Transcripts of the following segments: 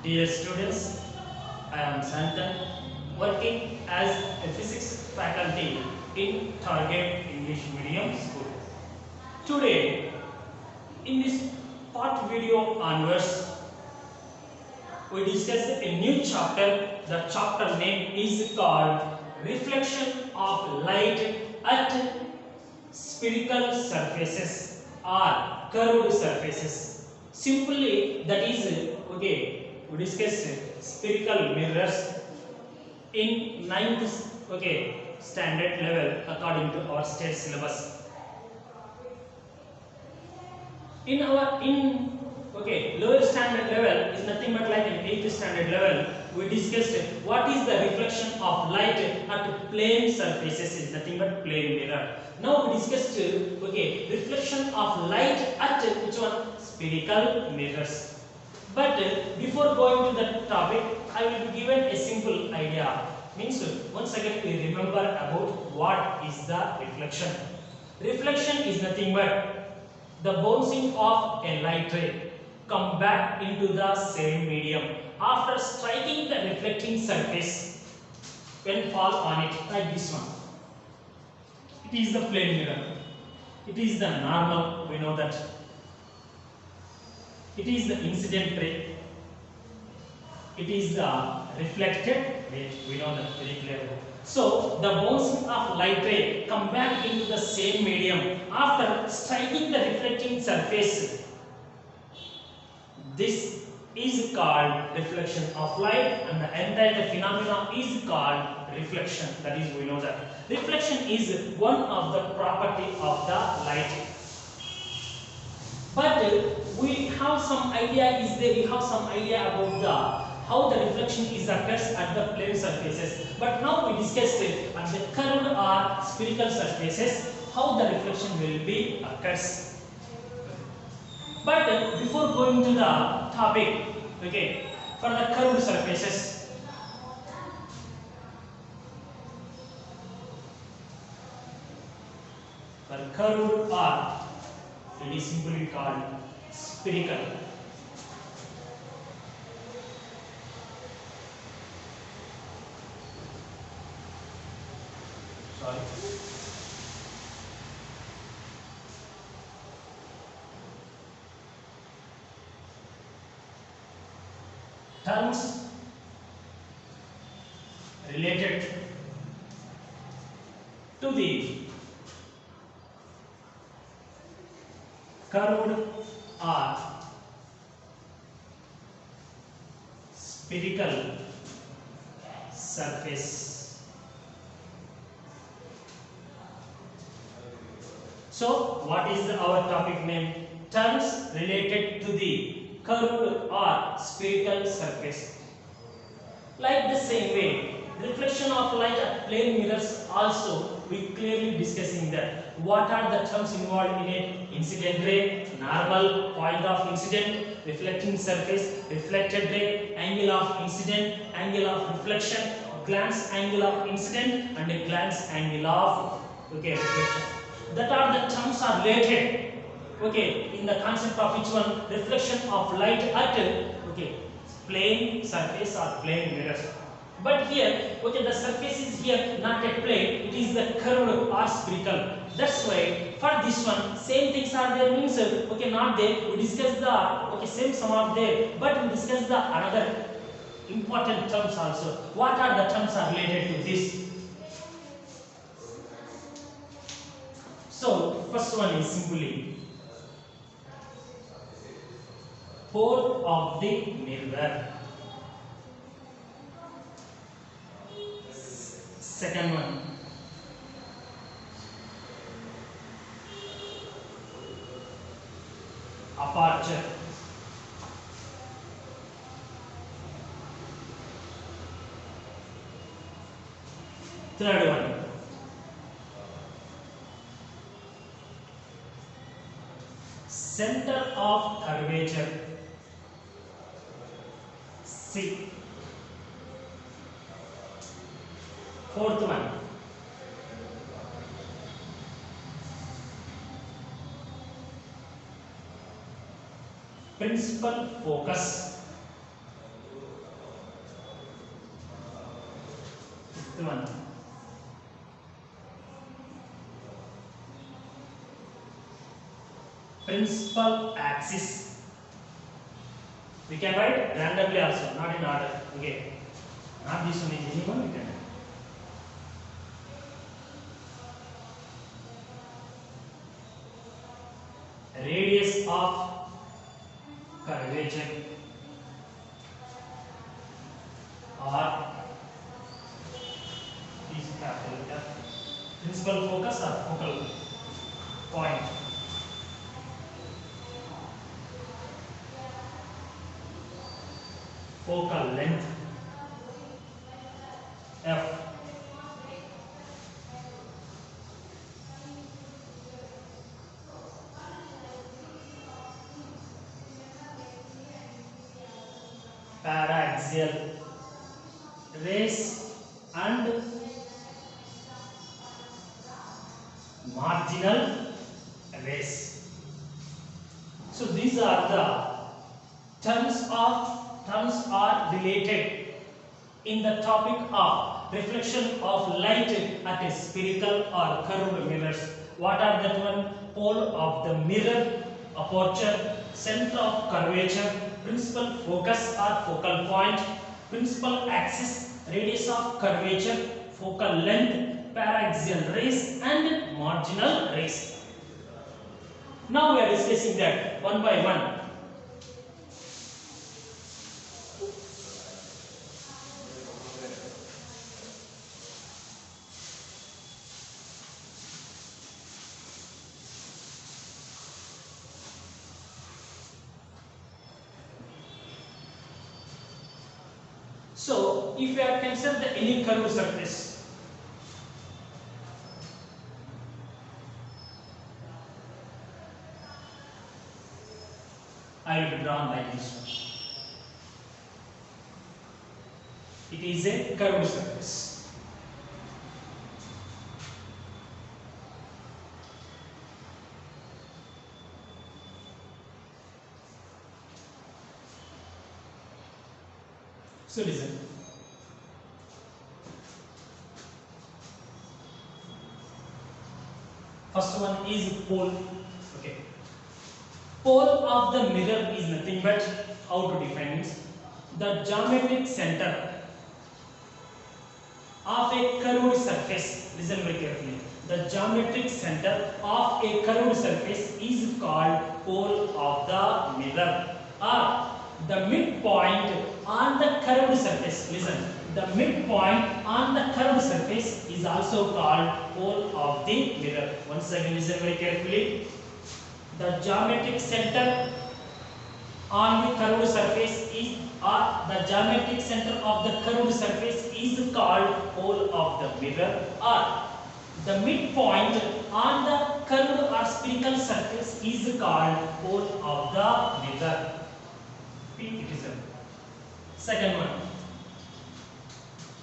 Dear students, I am Santan, working as a physics faculty in Target English Medium School. Today, in this part video onwards, we discuss a new chapter. The chapter name is called Reflection of Light at Spherical Surfaces or Curved Surfaces. Simply, that is we discuss spherical mirrors in ninth standard level according to our state syllabus. In lower standard level is nothing but like an 8th standard level. We discussed what is the reflection of light at plane surfaces is nothing but plane mirror. Now we discussed reflection of light at which one spherical mirrors. But before going to the topic, I will be given a simple idea. Means once again we remember about what is the reflection. Reflection is nothing but the bouncing of a light ray come back into the same medium after striking the reflecting surface when fall on it, like this one. It is the plane mirror. It is the normal, we know that. It is the incident ray. It is the reflected ray, we know that very clearly. So the bouncing of light ray come back into the same medium after striking the reflecting surface. This is called reflection of light, and the entire phenomena is called reflection. That is, we know that reflection is one of the property of the light. But we have some idea about the how the reflection is occurs at the plane surfaces. But now we discussed at the curved or spherical surfaces how the reflection will be occurs. But before going to the topic, for the curved surfaces, for curved or it is simply called spherical. Sorry. Terms related to the curved or spherical surface. So, what is our topic name? Terms related to the curved or spherical surface. Like the same way, reflection of light at plane mirrors also we clearly discussing that. What are the terms involved in it? Incident ray, normal, point of incident, reflecting surface, reflected ray, angle of incident, angle of reflection, glance angle of incident, and a glance angle of reflection. That are the terms are related in the concept of which one reflection of light at plane surface or plane mirrors. But here the surface is here not at plane, it is the curved or spherical. That's why for this one same things are there, means not there. We discuss the same some are there, but we discuss the another important terms also. What are the terms are related to this? So first one is simply pole of the mirror. Second one, aperture. Third one, center of curvature. C. Fourth one, principal focus. one. Principal axis. We can write randomly also, not in order. Okay. Not this one is anyone, we can. Radius of curvature or is capital letter. Principal focus or focal point. Focal length F. Paraxial rays and marginal rays. So these are the terms are related in the topic of reflection of light at a spherical or curved mirrors. What are that one? Pole of the mirror, aperture, center of curvature, principal focus or focal point, principal axis, radius of curvature, focal length, paraxial rays and marginal rays. Now we are discussing that one by one. So, if you have considered any curved surface, I will draw like this one. It is a curved surface. So listen. First one is pole. Okay. Pole of the mirror is nothing but, how to define it? The geometric center of a curved surface. Listen very carefully. The geometric center of a curved surface is called pole of the mirror, or the midpoint on the curved surface. Listen, the midpoint on the curved surface is also called pole of the mirror. Once again, listen very carefully. The geometric center on the curved surface is, or the geometric center of the curved surface is called pole of the mirror, or the midpoint on the curved or spherical surface is called pole of the mirror. It is a second one.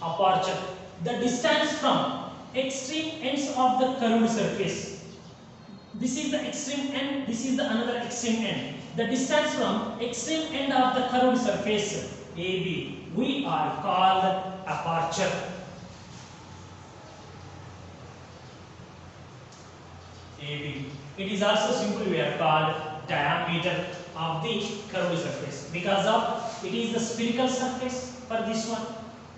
Aperture. The distance from extreme ends of the curved surface. This is the extreme end, this is the another extreme end. The distance from extreme end of the curved surface AB, we are called aperture. AB. It is also simply we are called diameter of the curved surface, because of it is the spherical surface for this one.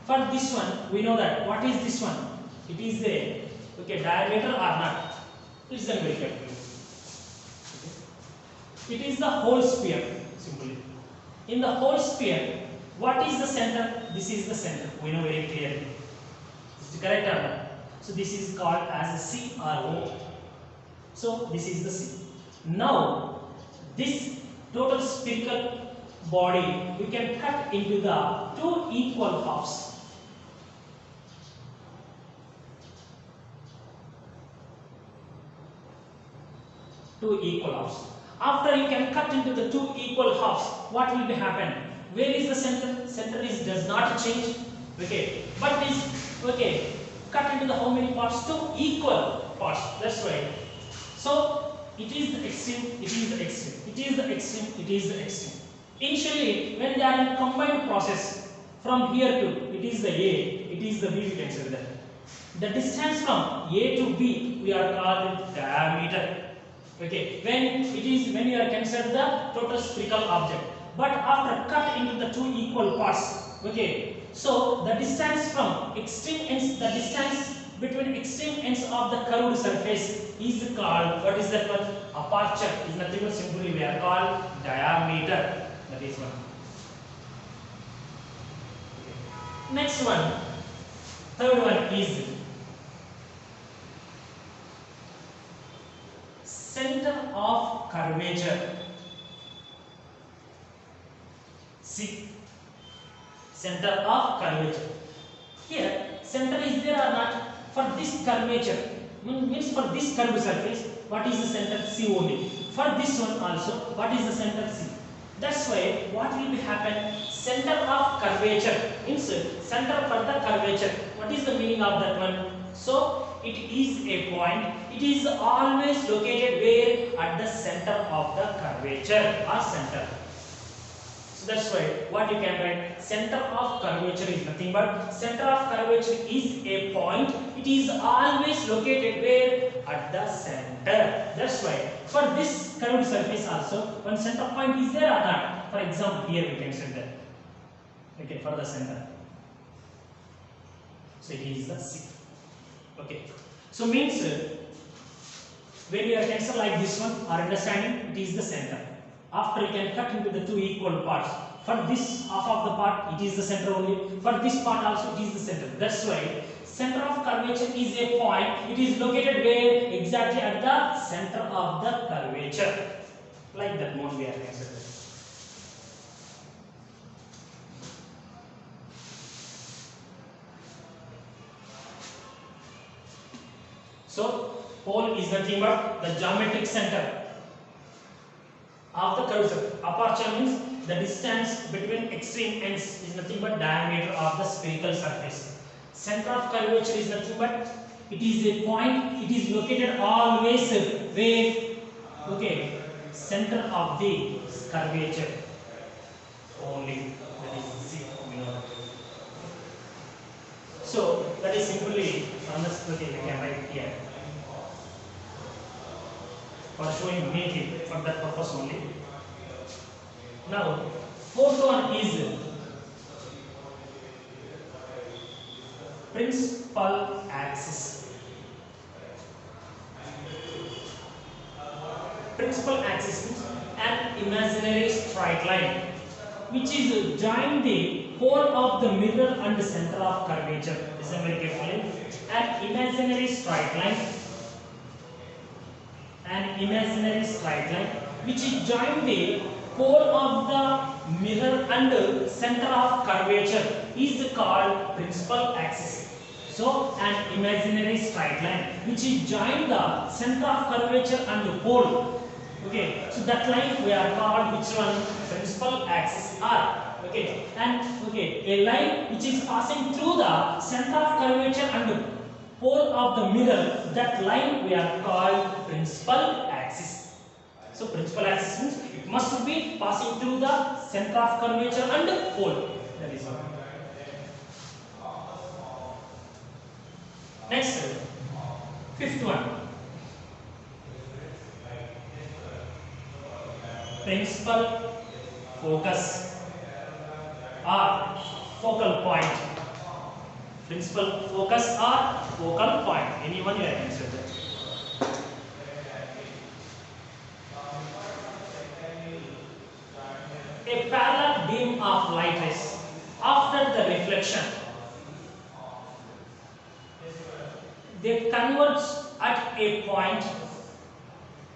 For this one, we know that what is this one? It is the diameter or not. Listen very carefully. It is the whole sphere, simply. In the whole sphere, what is the center? This is the center. We know very clearly. Is it correct or not? So this is called as C or O. So this is the C. Now this total spherical body we can cut into the two equal halves. Two equal halves. After you can cut into the two equal halves, what will be happen? Where is the center? Center is does not change. Okay, but is cut into the how many parts? Two equal parts. That's right. So it is the extreme. It is the extreme. It is the extreme. It is the extreme. Initially, when they are in combined process, from here to it is the A, it is the B. We can say that. The distance from A to B we are called diameter. Okay, when you are considered the total spherical object, but after cut into the two equal parts, okay, so the distance from extreme ends, the distance between extreme ends of the curved surface is called, what is that one? Aperture. Is nothing but simply we are called diameter. That is one. Next one, third one is center of curvature. See, center of curvature. Here, center is there or not? For this curvature, means for this curved surface, what is the center? C only. For this one also, what is the center? C. That's why what will be happen? Center of curvature means center for the curvature. What is the meaning of that one? So it is a point. It is always located where? At the center of the curvature or center. So that's why what you can write, center of curvature is nothing but, center of curvature is a point. It is always located where? At the center. That's why for this curved surface also one center point is there or not? For example, here we can say that. Okay, for the center. So it is the C. Okay. So means when you are consider like this one, our understanding, it is the center. After you can cut into the two equal parts. For this half of the part, it is the center only. For this part also, it is the center. That's why center of curvature is a point. It is located where? Exactly at the center of the curvature. Like that one we are considering. So pole is nothing but the geometric center of the curvature. Aperture means the distance between extreme ends is nothing but diameter of the spherical surface. Center of curvature is nothing but, it is a point. It is located always where? Okay, center of the curvature only. That is C. So that is simply understood. We can write here for showing meaning for that purpose only. Now, fourth one is principal axis. Principal axis means an imaginary straight line which is join the pole of the mirror and the center of curvature. Listen very carefully. An imaginary straight line. An imaginary straight line which is join the pole of the mirror and center of curvature is called principal axis. So an imaginary straight line which is join the center of curvature and the pole. Okay, so that line we are called which one? Principal axis R. Okay, and okay, a line which is passing through the center of curvature and the pole of the mirror, that line we are called principal axis. So principal axis means it must be passing through the center of curvature and the pole. That is all. Next, fifth one. Principal focus or focal point. Principal focus or focal point. Anyone you can say that. A parallel beam of light rays after the reflection, they converge at a point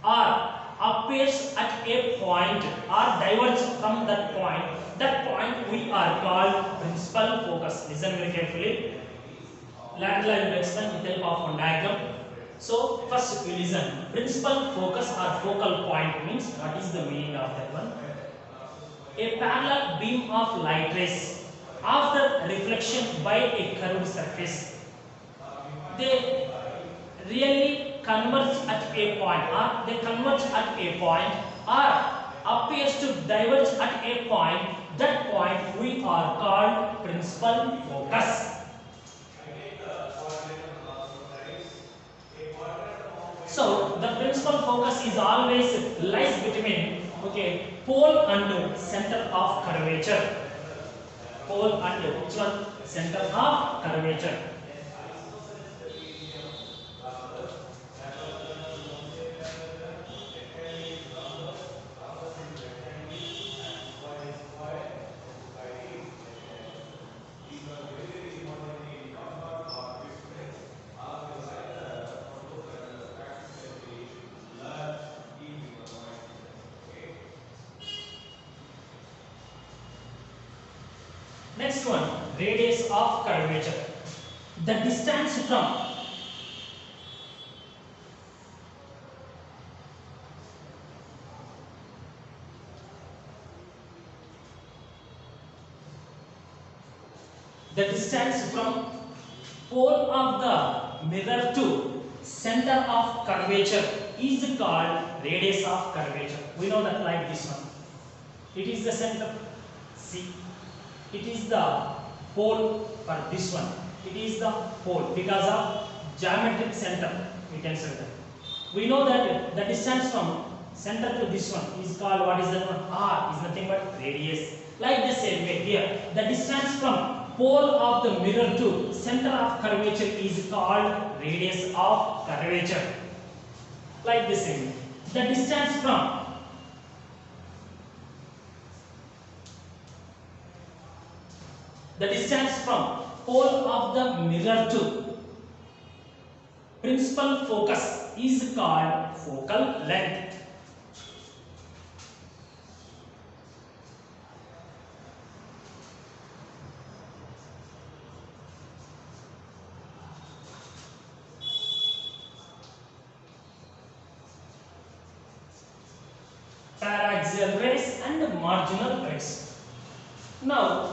or appears at a point or diverge from that point. That point we are called principal focus. Listen very carefully. Later I will explain with the help of one diagram. So first we listen. Principal focus or focal point means what is the meaning of that one? A parallel beam of light rays after reflection by a curved surface, they really converge at a point or they converge at a point or appears to diverge at a point. That point we are called principal focus. principal focus is always lies between pole and center of curvature. Pole and which one? Center of curvature. Next one, radius of curvature. The distance from pole of the mirror to center of curvature is called radius of curvature. We know that like this one. It is the center. See. It is the pole for this one. It is the pole because of geometric center. We can say that. We know that the distance from center to this one is called, what is that one? R is nothing but radius. Like the same way here, the distance from pole of the mirror to center of curvature is called radius of curvature. Like the same way, the distance from pole of the mirror to principal focus is called focal length. Paraxial rays and marginal rays. Now,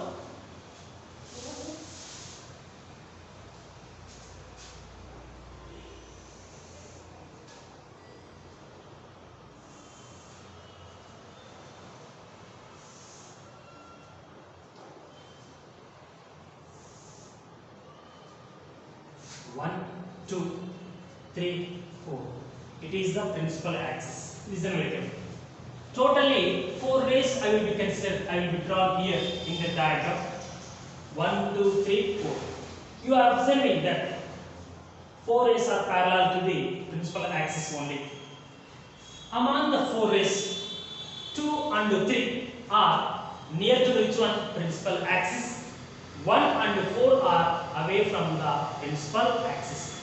one, two, three, four. It is the principal axis. Listen very totally 4 rays I will be considered. I will be drawn here in the diagram. 1, 2, 3, 4. You are observing that 4 rays are parallel to the principal axis only. Among the 4 rays, 2 and 3 are near to which one? Principal axis. 1 and 4 are away from the principal axis.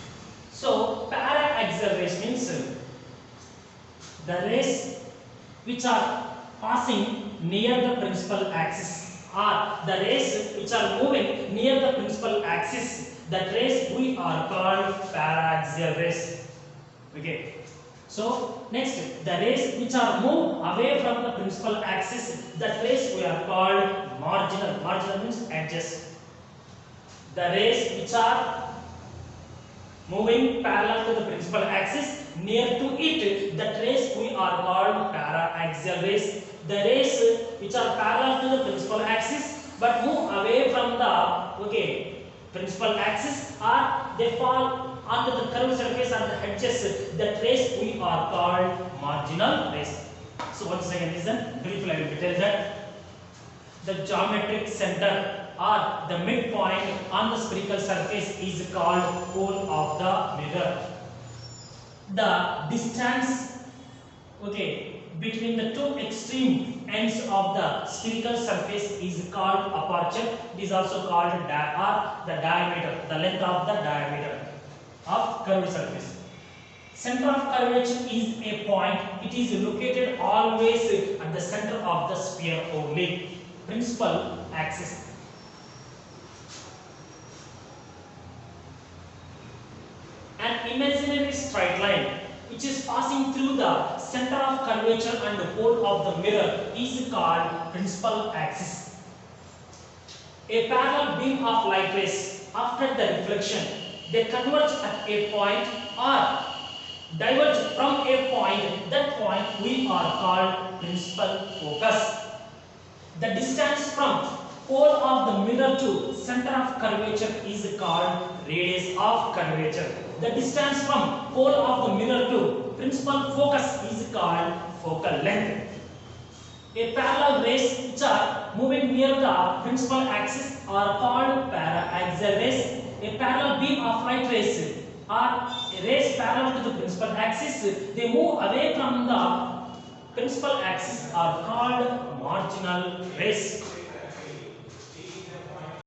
So, para-axial rays means the rays which are passing near the principal axis, or the rays which are moving near the principal axis, that rays we are called para-axial rays. Okay. So next, the rays which are moved away from the principal axis, that rays we are called marginal. Marginal means edges. The rays which are moving parallel to the principal axis, near to it, that rays we are called para-axial rays. The rays which are parallel to the principal axis but move away from the principal axis, or they fall onto the curved surface or the edges, that rays we are called marginal rays. So once again listen, briefly I will tell that the geometric center or the midpoint on the spherical surface is called pole of the mirror. The distance between the two extreme ends of the spherical surface is called aperture. It is also called the diameter, the length of the diameter of curved surface. Center of curvature is a point. It is located always at the center of the sphere only. Principal axis. An imaginary straight line which is passing through the center of curvature and the pole of the mirror is called principal axis. A parallel beam of light rays, after the reflection, they converge at a point or diverge from a point. That point we are called principal focus. The distance from pole of the mirror to center of curvature is called radius of curvature. The distance from pole of the mirror to principal focus is called focal length. A parallel rays which are moving near the principal axis are called para-axial rays. A parallel beam of light rays are rays parallel to the principal axis. They move away from the principal axis are called marginal rays.